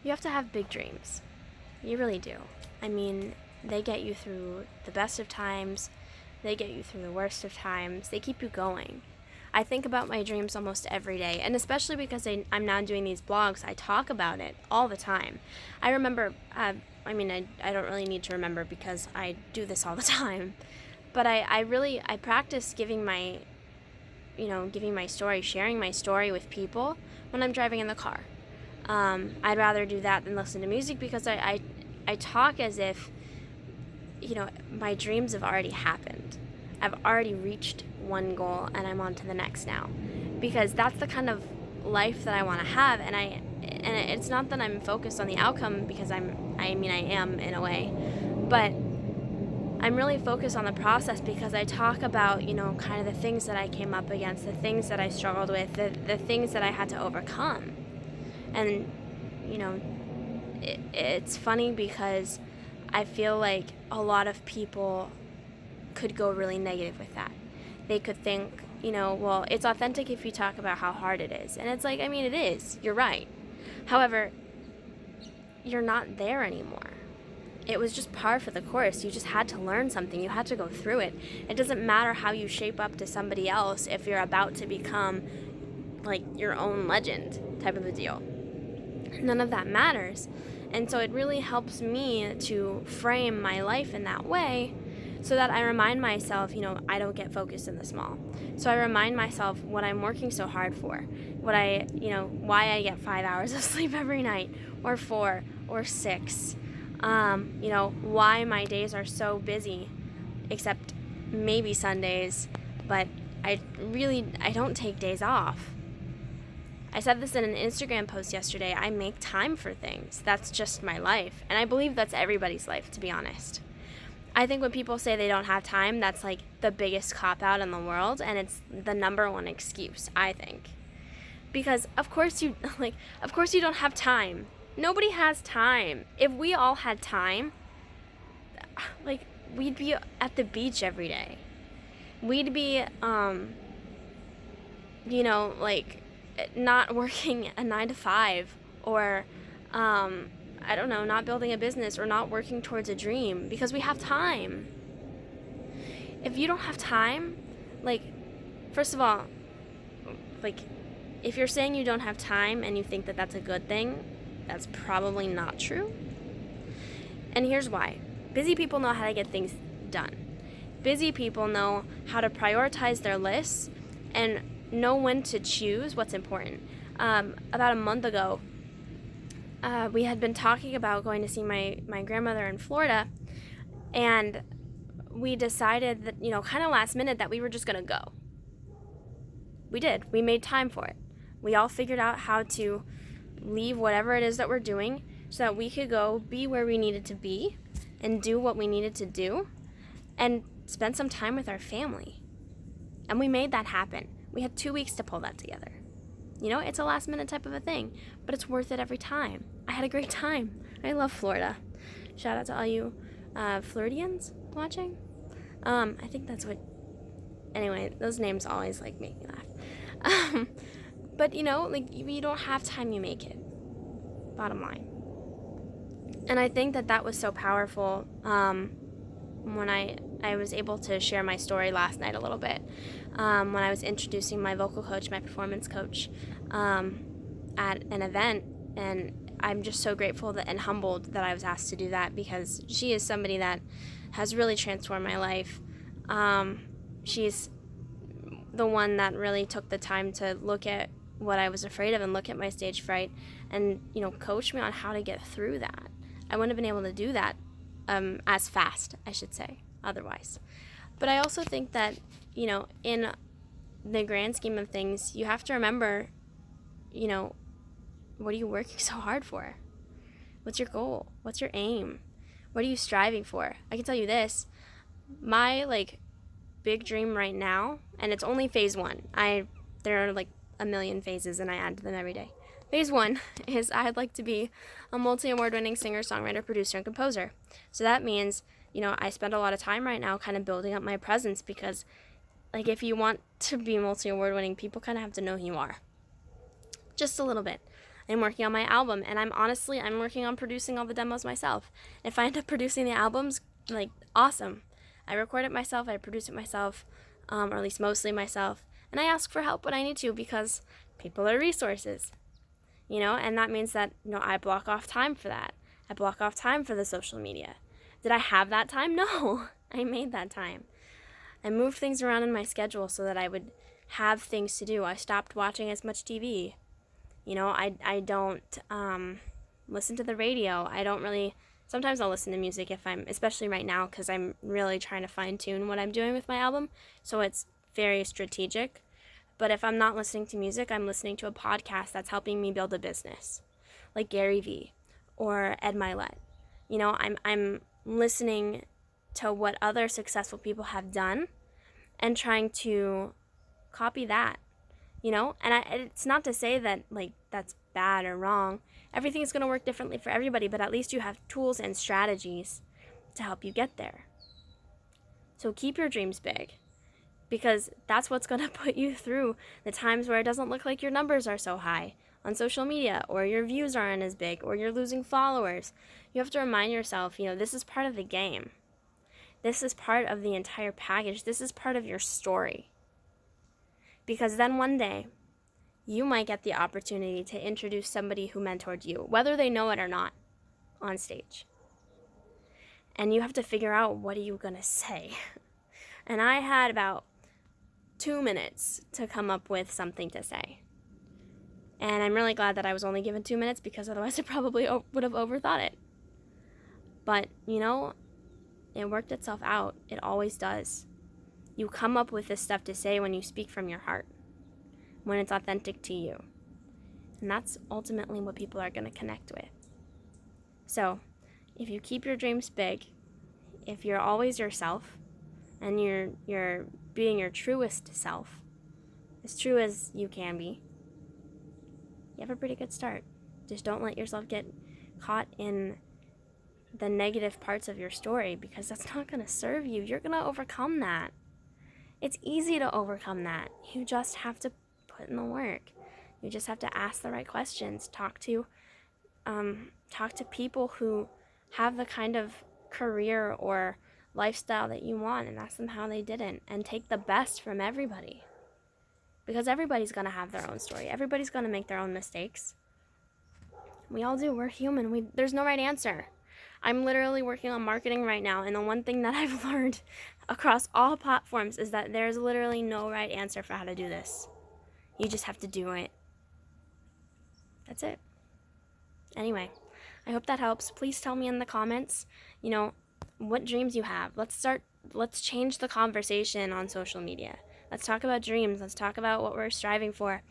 You have to have big dreams. You really do. I mean, they get you through the best of times, they get you through the worst of times, they keep you going. I think about my dreams almost every day, and especially because I'm now doing these blogs, I talk about it all the time. I remember, I don't really need to remember because I do this all the time, but I practice giving my story, sharing my story with people when I'm driving in the car. I'd rather do that than listen to music because I talk as if, my dreams have already happened. I've already reached one goal and I'm on to the next now. Because that's the kind of life that I want to have, and it's not that I'm focused on the outcome because I am in a way, but I'm really focused on the process because I talk about, kind of the things that I came up against, the things that I struggled with, the things that I had to overcome. And, it's funny because I feel like a lot of people could go really negative with that. They could think, well, it's authentic if you talk about how hard it is. And it's like, it is. You're right. However, you're not there anymore. It was just par for the course. You just had to learn something. You had to go through it. It doesn't matter how you shape up to somebody else if you're about to become like your own legend type of a deal. None of that matters. And so it really helps me to frame my life in that way so that I remind myself, I don't get focused in the small. So I remind myself what I'm working so hard for, why I get 5 hours of sleep every night, or 4, or 6, why my days are so busy, except maybe Sundays, but I don't take days off. I said this in an Instagram post yesterday. I make time for things. That's just my life. And I believe that's everybody's life, to be honest. I think when people say they don't have time, that's like the biggest cop-out in the world, and it's the number one excuse, I think. Because of course you don't have time. Nobody has time. If we all had time, we'd be at the beach every day. We'd be, not working a 9 to 5, or not building a business, or not working towards a dream, because we have time. If you don't have time, first of all, if you're saying you don't have time and you think that that's a good thing, that's probably not true. And here's why. Busy people know how to get things done. Busy people know how to prioritize their lists and know when to choose what's important. About a month ago, we had been talking about going to see my grandmother in Florida, and we decided that, kind of last minute, that we were just going to go. We did. We made time for it. We all figured out how to leave whatever it is that we're doing so that we could go be where we needed to be and do what we needed to do and spend some time with our family. And we made that happen. We had 2 weeks to pull that together. It's a last minute type of a thing, but it's worth it every time. I had a great time. I love Florida. Shout out to all you Floridians watching. I think that's what... Anyway, those names always make me laugh. But, you don't have time, you make it. Bottom line. And I think that was so powerful when I was able to share my story last night a little bit. When I was introducing my vocal coach, my performance coach, at an event. And I'm just so grateful and humbled that I was asked to do that, because she is somebody that has really transformed my life. She's the one that really took the time to look at what I was afraid of and look at my stage fright and, coach me on how to get through that. I wouldn't have been able to do that as fast, I should say, otherwise. But I also think that, in the grand scheme of things, you have to remember, what are you working so hard for? What's your goal? What's your aim? What are you striving for? I can tell you this, my, big dream right now, and it's only phase 1. There are, a million phases, and I add to them every day. Phase 1 is I'd like to be a multi-award-winning singer, songwriter, producer, and composer. So that means, I spend a lot of time right now kind of building up my presence, because, if you want to be multi-award-winning, people kind of have to know who you are. Just a little bit. I'm working on my album, and I'm working on producing all the demos myself. If I end up producing the albums, like, awesome. I record it myself, I produce it myself, or at least mostly myself, and I ask for help when I need to because people are resources, and that means that, I block off time for that. I block off time for the social media. Did I have that time? No, I made that time. I moved things around in my schedule so that I would have things to do. I stopped watching as much TV. I don't listen to the radio. I don't really, sometimes I'll listen to music especially right now, because I'm really trying to fine tune what I'm doing with my album. So it's very strategic. But if I'm not listening to music, I'm listening to a podcast that's helping me build a business, like Gary Vee or Ed Milet. I'm listening to what other successful people have done and trying to copy that. And it's not to say that, like, that's bad or wrong. Everything's going to work differently for everybody, but at least you have tools and strategies to help you get there. So keep your dreams big, because that's what's going to put you through the times where it doesn't look like your numbers are so high on social media, or your views aren't as big, or you're losing followers. You have to remind yourself, this is part of the game. This is part of the entire package. This is part of your story. Because then one day, you might get the opportunity to introduce somebody who mentored you, whether they know it or not, on stage. And you have to figure out, what are you going to say? And I had about 2 minutes to come up with something to say. And I'm really glad that I was only given 2 minutes, because otherwise I probably would have overthought it. But, it worked itself out. It always does. You come up with this stuff to say when you speak from your heart, when it's authentic to you. And that's ultimately what people are going to connect with. So, if you keep your dreams big, if you're always yourself, and you're being your truest self, as true as you can be, you have a pretty good start. Just don't let yourself get caught in the negative parts of your story, because that's not going to serve you. You're going to overcome that. It's easy to overcome that. You just have to put in the work. You just have to ask the right questions. Talk to people who have the kind of career or lifestyle that you want, and ask them how they didn't, and take the best from everybody. Because everybody's going to have their own story. Everybody's going to make their own mistakes. We all do. We're human. There's no right answer. I'm literally working on marketing right now, and the one thing that I've learned across all platforms is that there's literally no right answer for how to do this. You just have to do it. That's it. Anyway, I hope that helps. Please tell me in the comments, what dreams you have. Let's change the conversation on social media. Let's talk about dreams. Let's talk about what we're striving for.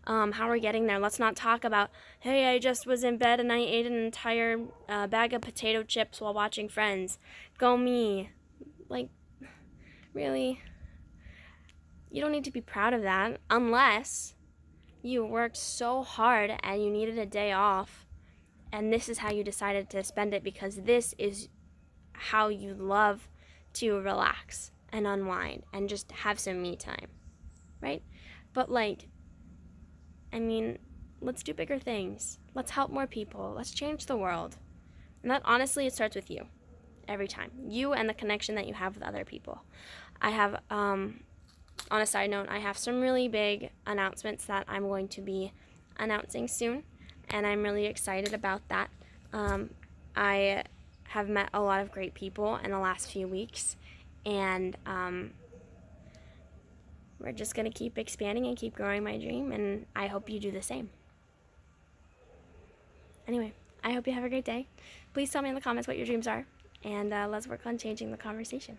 How we're getting there. Let's not talk about, hey, I just was in bed and I ate an entire bag of potato chips while watching Friends. Go me. Like, really? You don't need to be proud of that, unless you worked so hard and you needed a day off, and this is how you decided to spend it, because this is how you love to relax and unwind and just have some me time, right? But let's do bigger things. Let's help more people. Let's change the world. And that, honestly, it starts with you. Every time. You and the connection that you have with other people. I have, on a side note, I have some really big announcements that I'm going to be announcing soon. And I'm really excited about that. I have met a lot of great people in the last few weeks. And we're just going to keep expanding and keep growing my dream, and I hope you do the same. Anyway, I hope you have a great day. Please tell me in the comments what your dreams are, and let's work on changing the conversation.